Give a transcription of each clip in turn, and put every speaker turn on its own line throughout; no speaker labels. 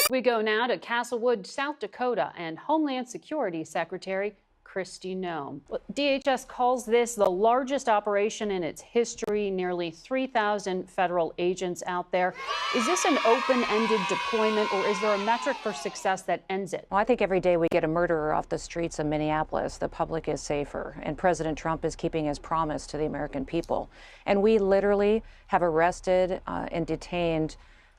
We go now to Castlewood, South Dakota, and Homeland Security Secretary Kristi Noem. DHS calls this the largest operation in its history, nearly 3,000 federal agents out there. Is this an open-ended deployment, or is there a metric for success that ends it?
Well, I think every day we get a murderer off the streets of Minneapolis, the public is safer, and President Trump is keeping his promise to the American people. And we literally have arrested and detained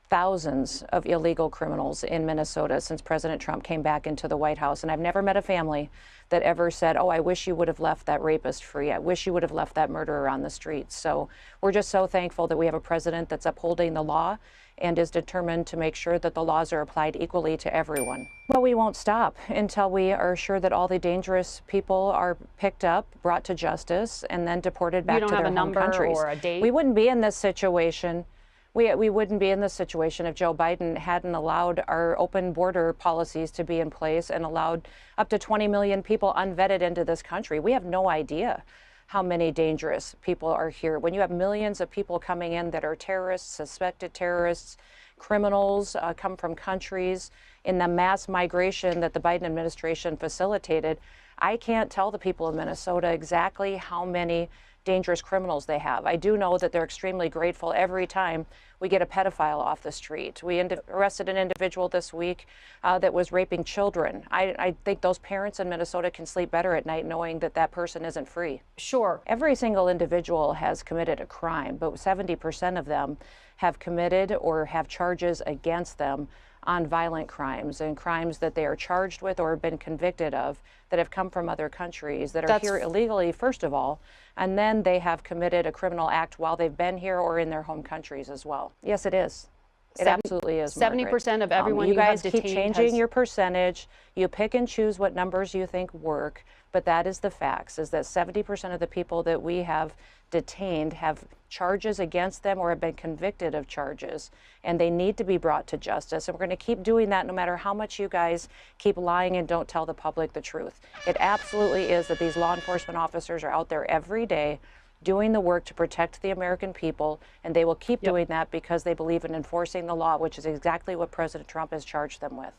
thousands of illegal criminals in Minnesota since President Trump came back into the White House. And I've never met a family that ever said, oh, I wish you would have left that rapist free. I wish you would have left that murderer on the streets. So we're just so thankful that we have a president that's upholding the law and is determined to make sure that the laws are applied equally to everyone. Well, we won't stop until we are sure that all the dangerous people are picked up, brought to justice, and then deported back to their home countries.
Or a date?
We wouldn't be in this situation. We wouldn't be in this situation if Joe Biden hadn't allowed our open border policies to be in place and allowed up to 20 million people unvetted into this country. We have no idea how many dangerous people are here. When you have millions of people coming in that are terrorists, suspected terrorists, criminals, come from countries in the mass migration that the Biden administration facilitated, I can't tell the people of Minnesota exactly how many dangerous criminals they have. I do know that they're extremely grateful every time we get a pedophile off the street. We arrested an individual this week that was raping children. I think those parents in Minnesota can sleep better at night knowing that that person isn't free.
Sure.
Every single individual has committed a crime, but 70% of them have committed or have charges against them on violent crimes and crimes that they are charged with or have been convicted of that have come from other countries that are here illegally, first of all, and then they have committed a criminal act while they've been here or in their home countries as well. Yes, it is. It absolutely is.
70% of everyone
you guys
have
keep
detained
changing your percentage. You pick and choose what numbers you think work, but that is the facts, is that 70% of the people that we have detained have charges against them or have been convicted of charges, and they need to be brought to justice. And we're going to keep doing that no matter how much you guys keep lying and don't tell the public the truth. It absolutely is that these law enforcement officers are out there every day doing the work to protect the American people, and they will keep doing that because they believe in enforcing the law, which is exactly what President Trump has charged them with.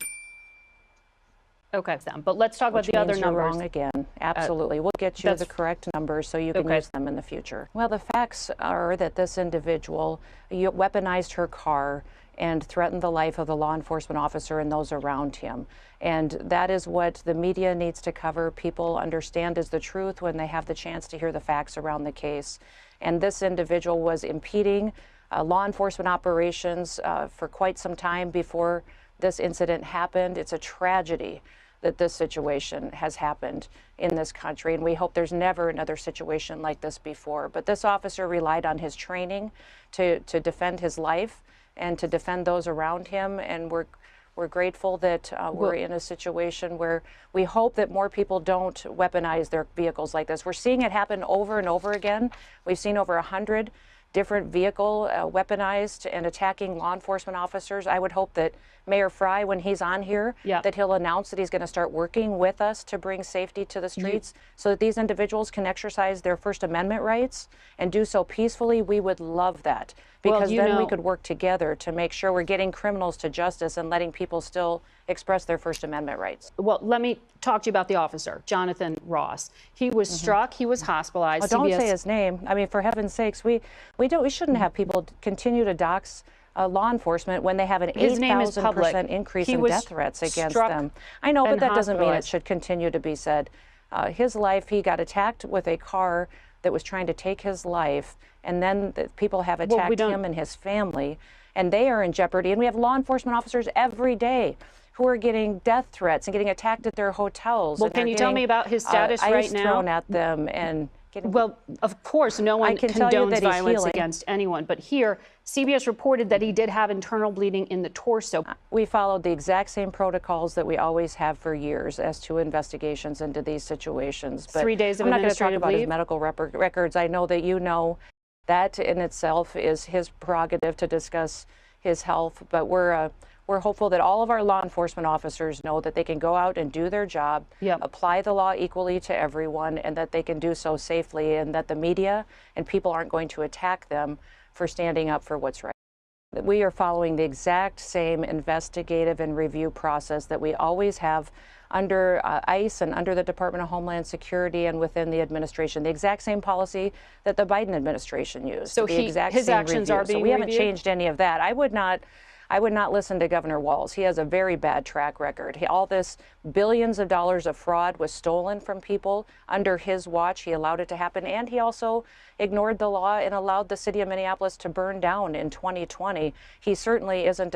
Okay, but let's talk about the other numbers.
You're wrong again. Absolutely. We'll get you the correct numbers so you can use them in the future. Well, the facts are that this individual weaponized her car and threatened the life of the law enforcement officer and those around him. And that is what the media needs to cover. People understand is the truth when they have the chance to hear the facts around the case. And this individual was impeding law enforcement operations for quite some time before this incident happened. It's a tragedy that this situation has happened in this country, and we hope there's never another situation like this before. But this officer relied on his training to defend his life and to defend those around him, and we're grateful that we're in a situation where we hope that more people don't weaponize their vehicles like this. We're seeing it happen over and over again. We've seen over 100 different vehicle weaponized and attacking law enforcement officers. I would hope that Mayor Frey, when he's on here, that he'll announce that he's going to start working with us to bring safety to the streets so that these individuals can exercise their First Amendment rights and do so peacefully. We would love that, because then we could work together to make sure we're getting criminals to justice and letting people still express their First Amendment rights.
Well, let me talk to you about the officer, Jonathan Ross. He was struck. He was hospitalized.
Well, don't say his name. I mean, for heaven's sakes, we shouldn't have people continue to dox law enforcement when they have an 8,000% increase in death threats against them. I know, but that doesn't mean it should continue to be said. His life, he got attacked with a car that was trying to take his life, and then people have attacked him and his family, and they are in jeopardy. And we have law enforcement officers every day who are getting death threats and getting attacked at their hotels.
Well, can you tell me about his status right
ice
now?
Thrown at them and
well, of course, no one condones violence against anyone. But here, CBS reported that he did have internal bleeding in the torso.
We followed the exact same protocols that we always have for years as to investigations into these situations. But
3 days of
I'm not going to talk about
leave.
his medical records. I know that you know that in itself is his prerogative to discuss his health. But we're hopeful that all of our law enforcement officers know that they can go out and do their job, apply the law equally to everyone, and that they can do so safely, and that the media and people aren't going to attack them for standing up for what's right. We are following the exact same investigative and review process that we always have under ICE and under the Department of Homeland Security and within the administration. The exact same policy that the Biden administration used.
So
the exact
his
same
actions
review.
are being
So we haven't
reviewed?
changed any of that. I would not listen to Governor Walz. He has a very bad track record. All this billions of dollars of fraud was stolen from people under his watch. He allowed it to happen, and he also ignored the law and allowed the city of Minneapolis to burn down in 2020. He certainly isn't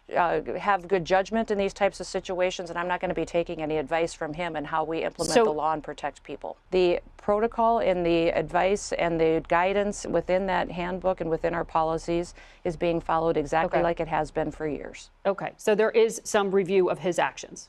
have good judgment in these types of situations, and I'm not going to be taking any advice from him on how we implement the law and protect people. The protocol and the advice and the guidance within that handbook and within our policies is being followed exactly like it has been for years.
Okay, so there is some review of his actions,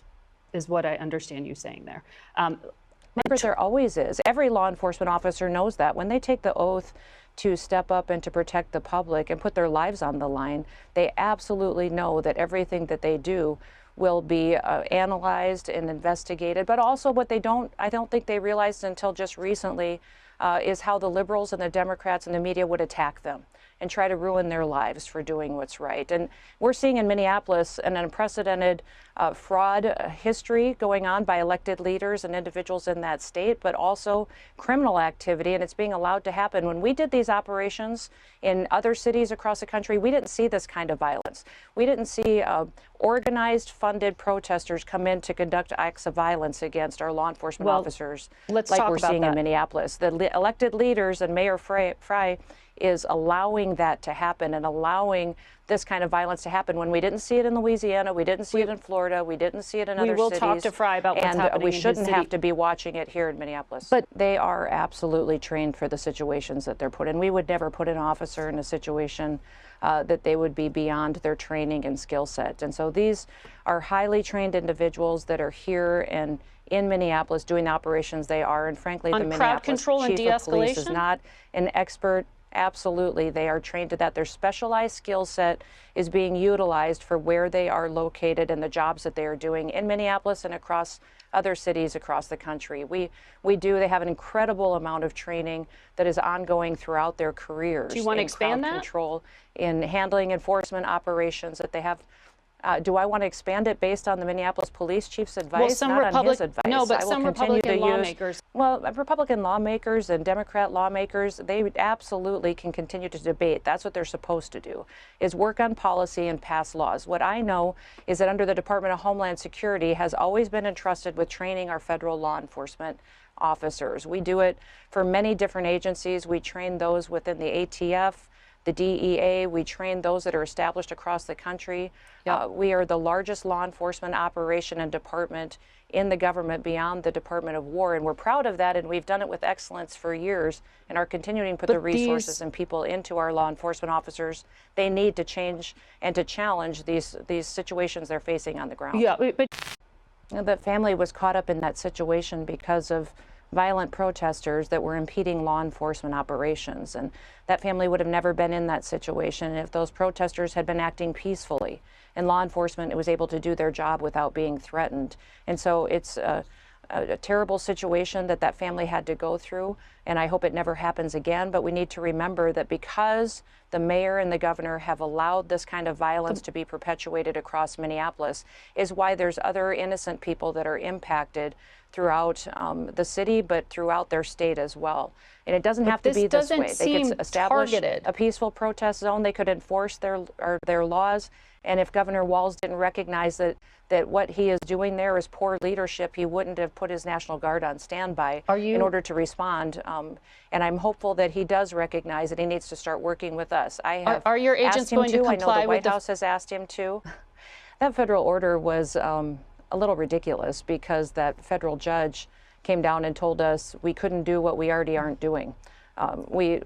is what I understand you saying there.
Margaret, there always is. Every law enforcement officer knows that. When they take the oath to step up and to protect the public and put their lives on the line, they absolutely know that everything that they do will be analyzed and investigated. But also what I don't think they realized until just recently is how the liberals and the Democrats and the media would attack them and try to ruin their lives for doing what's right. And we're seeing in Minneapolis an unprecedented fraud history going on by elected leaders and individuals in that state, but also criminal activity, and it's being allowed to happen. When we did these operations in other cities across the country, we didn't see this kind of violence. We didn't see organized, funded protesters come in to conduct acts of violence against our law enforcement officers like we're seeing in Minneapolis. The elected leaders and Mayor Fry is allowing that to happen and allowing this kind of violence to happen when we didn't see it in Louisiana, we didn't see it in Florida, we didn't see it in other cities.
We will talk to Fry about what's happening
and we
in his
shouldn't
city.
have to be watching it here in Minneapolis. But they are absolutely trained for the situations that they're put in. We would never put an officer in a situation that they would be beyond their training and skill set. And so these are highly trained individuals that are here and in Minneapolis doing the operations they are. And frankly, the Minneapolis Chief of Police is not an expert. Absolutely, they are trained to that. Their specialized skill set is being utilized for where they are located and the jobs that they are doing in Minneapolis and across other cities across the country. They have an incredible amount of training that is ongoing throughout their careers.
Do you want to expand that?
Control, in handling enforcement operations that they have. Do I want to expand it based on the Minneapolis Police Chief's advice?
Well, some
Not on his advice.
No, but some Republican lawmakers.
Well, Republican lawmakers and Democrat lawmakers, they absolutely can continue to debate. That's what they're supposed to do, is work on policy and pass laws. What I know is that under the Department of Homeland Security has always been entrusted with training our federal law enforcement officers. We do it for many different agencies. We train those within the ATF, the DEA. We train those that are established across the country.
Yep.
We are the largest law enforcement operation and department in the government beyond the Department of War, and we're proud of that, and we've done it with excellence for years and are continuing to put the resources and people into our law enforcement officers. They need to change and to challenge these situations they're facing on the ground.
Yeah, but
the family was caught up in that situation because of violent protesters that were impeding law enforcement operations, and that family would have never been in that situation if those protesters had been acting peacefully and law enforcement was able to do their job without being threatened. And so it's a terrible situation that family had to go through, and I hope it never happens again. But we need to remember that because the mayor and the governor have allowed this kind of violence to be perpetuated across Minneapolis is why there's other innocent people that are impacted throughout the city, but throughout their state as well. And it doesn't have to be this way. They could establish a peaceful protest zone. They could enforce their laws. And if Governor Walz didn't recognize that what he is doing there is poor leadership, he wouldn't have put his National Guard on standby in order to respond. And I'm hopeful that he does recognize that he needs to start working with us. I have
are your agents going to comply?
I know the White House has asked him to. That federal order was a little ridiculous because that federal judge came down and told us we couldn't do what we already aren't doing. We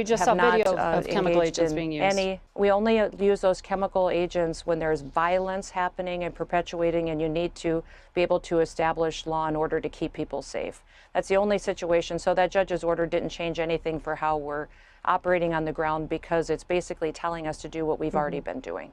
just saw video of chemical agents being used. We only use those chemical agents when there's violence happening and perpetuating, and you need to be able to establish law and order to keep people safe. That's the only situation. So that judge's order didn't change anything for how we're operating on the ground because it's basically telling us to do what we've already been doing.